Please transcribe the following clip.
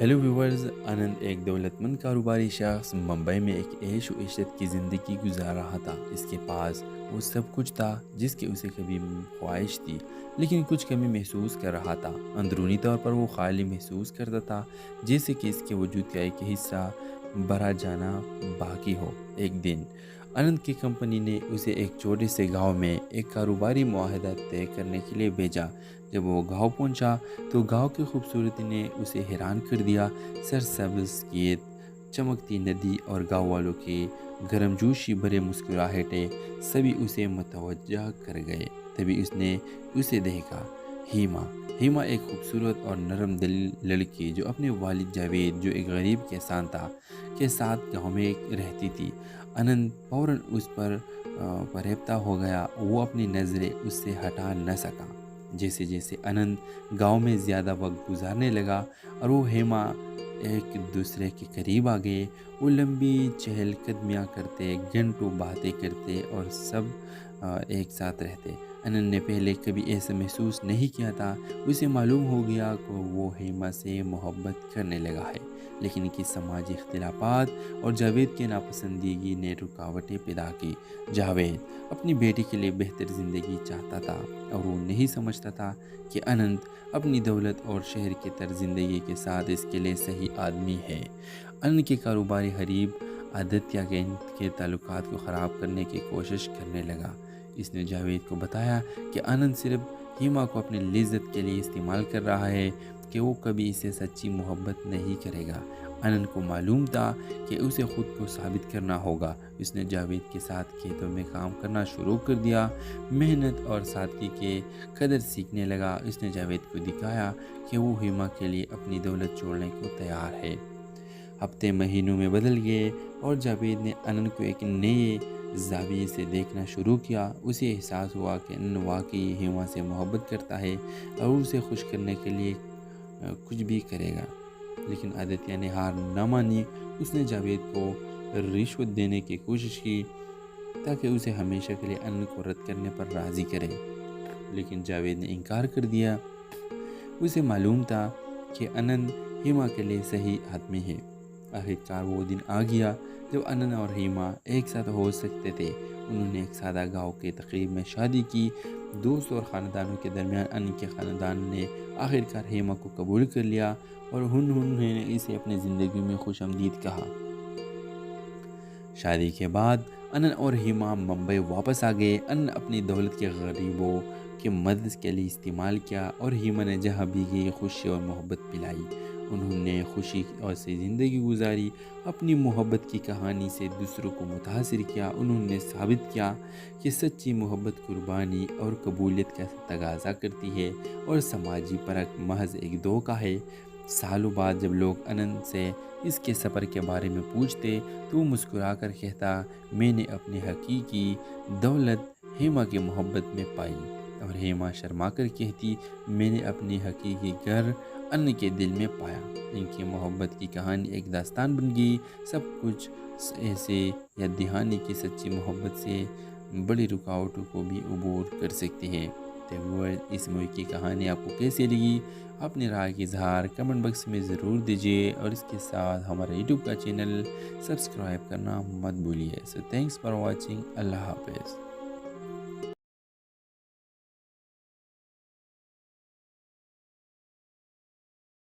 Hello viewers. आनंद एक दौलतमंद कारोबारी शख्स मुंबई में एक ऐश व इशरत की ज़िंदगी गुजार रहा था। इसके पास वो सब कुछ था जिसकी उसे कभी ख्वाहिश थी, लेकिन कुछ कमी महसूस कर रहा था। अंदरूनी तौर पर वो खाली महसूस करता था, जैसे कि इसके वजूद का एक हिस्सा भरा जाना बाकी हो। एक दिन आनंद की कंपनी ने उसे एक छोटे से गांव में एक कारोबारी मुआहदा तय करने के लिए भेजा। जब वो गांव पहुंचा तो गांव की खूबसूरती ने उसे हैरान कर दिया। सरसब्ज खेत, चमकती नदी और गांव वालों के गर्मजोशी भरे मुस्कुराहटें सभी उसे मतवज्जा कर गए। तभी उसने उसे देखा। हीमा हीमा एक खूबसूरत और नरम दिल लड़की जो अपने वालिद जावेद, जो एक गरीब किसान था, के साथ गांव में रहती थी। आनंद फौरन उस पर फरेबता हो गया। वो अपनी नज़रें उससे हटा न सका। जैसे जैसे आनंद गांव में ज़्यादा वक्त गुजारने लगा और वो हेमा एक दूसरे के करीब आ गए। वो लंबी चहलकदमियाँ करते, घंटों बातें करते और सब एक साथ रहते। आनंद ने पहले कभी ऐसा महसूस नहीं किया था। उसे मालूम हो गया कि वो हेमा से मोहब्बत करने लगा है, लेकिन इनकी समाजी इख्तिलाफात और जावेद की नापसंदगी ने रुकावटें पैदा की। जावेद अपनी बेटी के लिए बेहतर ज़िंदगी चाहता था और वो नहीं समझता था कि आनंद अपनी दौलत और शहर की तर्ज ज़िंदगी के साथ इसके लिए सही आदमी है। आनंद के कारोबारी हरीब आदित्य के ताल्लुकात को ख़राब करने की कोशिश करने लगा। इसने जावेद को बताया कि आनंद सिर्फ हीमा को अपनी लिज्जत के लिए इस्तेमाल कर रहा है, कि वो कभी इसे सच्ची मोहब्बत नहीं करेगा। आनंद को मालूम था कि उसे खुद को साबित करना होगा। उसने जावेद के साथ खेतों में काम करना शुरू कर दिया। मेहनत और सादगी के कदर सीखने लगा। उसने जावेद को दिखाया कि वो हीमा के लिए अपनी दौलत छोड़ने को तैयार है। हफ्ते महीनों में बदल गए और जावेद ने आनंद को एक नए ज़ाविये से देखना शुरू किया। उसे एहसास हुआ कि आनंद वाकई हीमा से मोहब्बत करता है और उसे खुश करने के लिए कुछ भी करेगा। लेकिन आदित्य ने हार न मानी। उसने जावेद को रिश्वत देने की कोशिश की ताकि उसे हमेशा के लिए आनंद को रद्द करने पर राज़ी करे, लेकिन जावेद ने इनकार कर दिया। उसे मालूम था कि आनंद हीमा के लिए सही आदमी है। आखिरकार वो दिन आ गया जब आनंद और हीमा एक साथ हो सकते थे। उन्होंने एक सादा गांव के तकरीब में शादी की। दोस्त और ख़ानदानों के दरमियान आनंद के ख़ानदान ने आखिरकार हीमा को कबूल कर लिया और उन्होंने इसे अपनी ज़िंदगी में खुशामदीद कहा। शादी के बाद आनंद और हीमा मुंबई वापस आ गए। आनंद अपनी दौलत के गरीबों की मदद के लिए इस्तेमाल किया और हीमा ने जहाँ भी गई खुशी और मोहब्बत पिलाई। उन्होंने खुशी और से ज़िंदगी गुजारी। अपनी मोहब्बत की कहानी से दूसरों को मुतासिर किया। उन्होंने साबित किया कि सच्ची मोहब्बत कुर्बानी और कबूलियत का तगाज़ा करती है और समाजी परख महज एक धोखा है। सालों बाद जब लोग आनंद से इसके सफ़र के बारे में पूछते तो वो मुस्कुरा कर कहता, मैंने अपनी हकीकी दौलत हेमा की मोहब्बत में पाई। और हेमा शर्मा कर कहती, मैंने अपनी हकीकी घर अन्य के दिल में पाया। इनकी मोहब्बत की कहानी एक दास्तान बन गई। सब कुछ ऐसे या दहानी की सच्ची मोहब्बत से बड़ी रुकावटों को भी अबूर कर सकती है। तो इस मूवी की कहानी आपको कैसी लगी? अपनी राय की इजहार कमेंट बॉक्स में ज़रूर दीजिए और इसके साथ हमारा यूट्यूब का चैनल सब्सक्राइब करना मत भूलिए। So thanks for watching. अल्लाह हाफ़िज़।